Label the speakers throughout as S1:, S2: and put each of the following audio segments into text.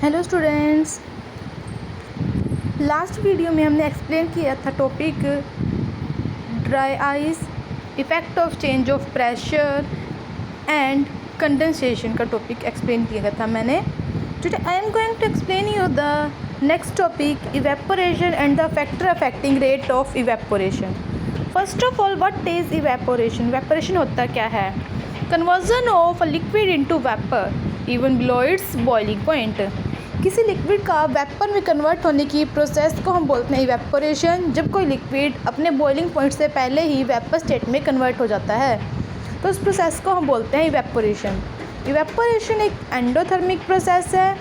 S1: Hello students, last video में हमने explain किया था topic dry ice, effect of change of pressure and condensation का टॉपिक एक्सप्लेन किया गया था मैंने। Today I am going to explain you the next topic evaporation and the factor affecting rate of evaporation. First of all, what is evaporation? Evaporation होता क्या है? Conversion of a liquid into vapour even below its boiling point. किसी liquid का vapour में convert होने की process को हम बोलते हैं इवेपोरेशन। जब कोई लिक्विड अपने बॉइलिंग पॉइंट से पहले ही वेपर स्टेट में कन्वर्ट हो जाता है तो उस प्रोसेस को हम बोलते हैं इवेपोरेशन। इवेपोरेशन एक एंडोथर्मिक प्रोसेस है।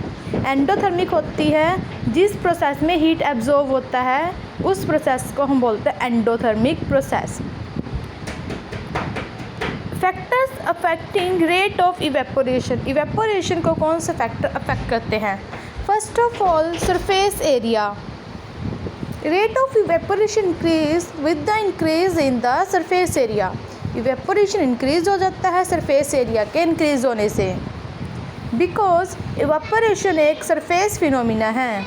S1: एंडोथर्मिक होती है जिस प्रोसेस में हीट एब्जॉर्ब होता है, उस प्रोसेस को हम बोलते हैं endothermic process. Factors affecting rate of evaporation. Evaporation को कौन से फैक्टर अफेक्ट करते हैं? First of all, surface area. Rate of evaporation increase with the increase in the surface area. Evaporation increase हो जाता है सरफेस एरिया के इंक्रीज होने से, बिकॉज इवेपोरेशन एक सरफेस फिनोमिना है।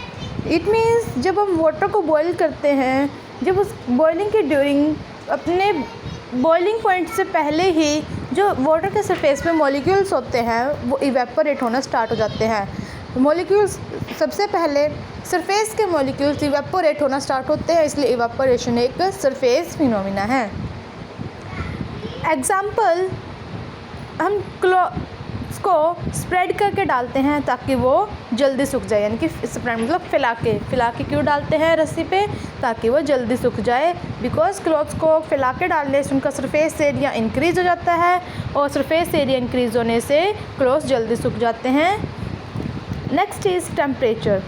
S1: इट मीन्स जब हम वाटर को बॉयल करते हैं, जब उस बॉइलिंग के ड्यूरिंग अपने बॉइलिंग पॉइंट से पहले ही जो वाटर के सरफेस पे मॉलिक्यूल्स होते हैं वो इवेपोरेट होना स्टार्ट हो जाते हैं। मॉलिक्यूल्स सबसे पहले सरफेस के मॉलिक्यूल्स इवेपोरेट होना स्टार्ट होते हैं, इसलिए इवेपोरेशन एक सरफेस फिनोमिना है। एग्जाम्पल, हम क्लॉथ्स को स्प्रेड करके डालते हैं ताकि वो जल्दी सूख जाए, यानी कि स्प्रेड मतलब फैला के क्यों डालते हैं रस्सी पे? ताकि वो जल्दी सूख जाए। बिकॉज क्लॉथ्स को फैला के डालने से उनका सरफेस एरिया इंक्रीज़ हो जाता है और सरफेस एरिया इंक्रीज़ होने से क्लॉथ्स जल्दी सूख जाते हैं। Next is temperature.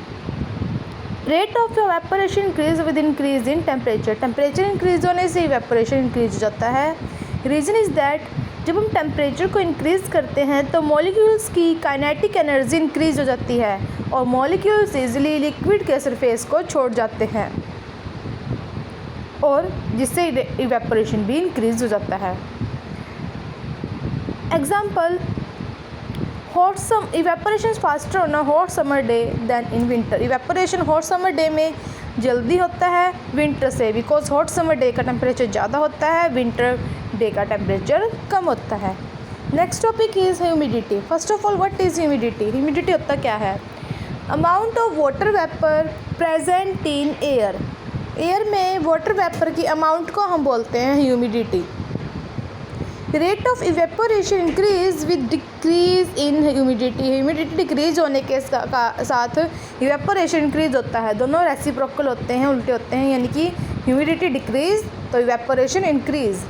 S1: Rate of evaporation increase with increase in temperature. Temperature increase होने से इवेपोरेशन इंक्रीज हो जाता है। रीज़न इज़ दैट जब हम टेम्परेचर को इंक्रीज़ करते हैं तो मॉलिक्यूल्स की काइनेटिक एनर्जी इंक्रीज़ हो जाती है और मॉलिक्यूल्स इजीली लिक्विड के सरफेस को छोड़ जाते हैं और जिससे इवेपोरेशन भी इंक्रीज़ हो जाता है। Example, hot some evaporation faster on a hot summer day than in winter. Evaporation hot summer day में जल्दी होता है विंटर से, बिकॉज हॉट समर डे का टेम्परेचर ज़्यादा होता है, विंटर डे का टेम्परेचर कम होता है। Next topic is humidity. First of all, what is humidity? Humidity होता क्या है? Amount of water vapour present in air. Air में वाटर वेपर की अमाउंट को हम बोलते हैं humidity. Rate of evaporation increase with decrease in humidity. Humidity decrease होने के साथ इवेपोरेशन इंक्रीज होता है। दोनों रेसिप्रोकल होते हैं, उल्टे होते हैं, यानी कि ह्यूमिडिटी डिक्रीज तो evaporation increase.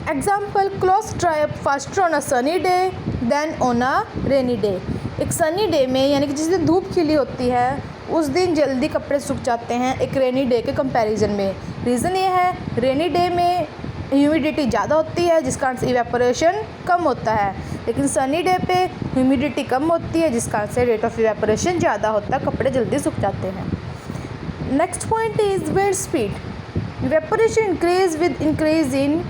S1: Example, clothes dry up faster on a sunny day then on a rainy day. एक सनी डे में, यानी कि जिस दिन धूप खिली होती है उस दिन जल्दी कपड़े सूख जाते हैं एक रेनी डे के कंपैरिजन में। रीज़न ये है, रेनी डे में ह्यूमिडिटी ज़्यादा होती है जिस कारण से इवेपोरेशन कम होता है, लेकिन सनी डे पे ह्यूमिडिटी कम होती है जिस कारण से रेट ऑफ इवेपोरेशन ज़्यादा होता है, कपड़े जल्दी सूख जाते हैं। Next point is wind speed. Evaporation increase with increase in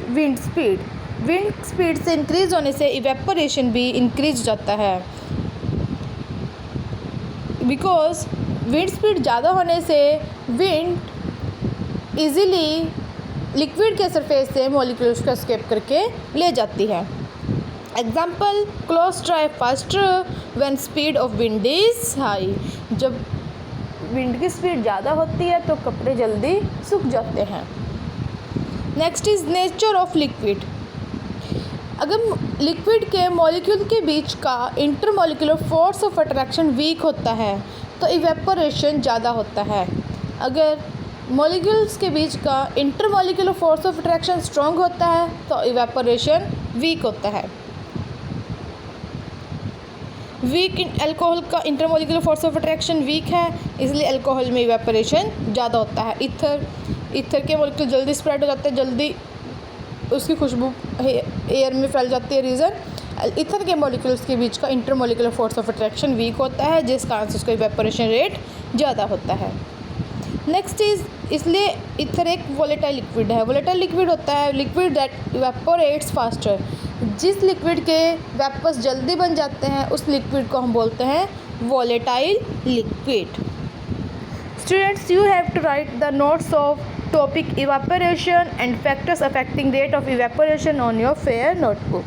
S1: wind speed. Wind speed से इंक्रीज होने से इवेपोरेशन भी इंक्रीज हो जाता है, बिकॉज विंड स्पीड ज़्यादा होने से विंड इजीली लिक्विड के सरफेस से मॉलिक्यूल्स को एस्केप करके ले जाती है। Example, clothes dry faster when speed of wind is high. जब विंड की स्पीड ज़्यादा होती है तो कपड़े जल्दी सूख जाते हैं। Next is nature of liquid. अगर लिक्विड के मॉलिक्यूल के बीच का intermolecular force of attraction weak होता है तो इवेपोरेशन ज़्यादा होता है। अगर मॉलिक्यूल्स के बीच का intermolecular force of attraction strong होता है तो इवेपोरेशन वीक होता है। वीक इन अल्कोहल का intermolecular force of attraction weak है, इसलिए अल्कोहल में इवेपोरेशन ज़्यादा होता है। ईथर के मॉलिक्यूल जल्दी स्प्रेड हो जाते हैं, जल्दी उसकी खुशबू एयर में फैल जाती है। रीज़न, ईथर के मॉलिक्यूल्स के बीच का intermolecular force of attraction weak होता है जिस कारण से उसका इवेपोरेशन रेट ज़्यादा होता है। नेक्स्ट इज, इसलिए ईथर एक वोलेटाइल लिक्विड है। वोलेटाइल लिक्विड होता है लिक्विड दैट इवेपोरेट्स फास्टर। जिस लिक्विड के वेपर्स जल्दी बन जाते हैं उस लिक्विड को हम बोलते हैं volatile liquid. Students, you have to write the notes of topic evaporation and factors affecting rate of evaporation on your fair notebook.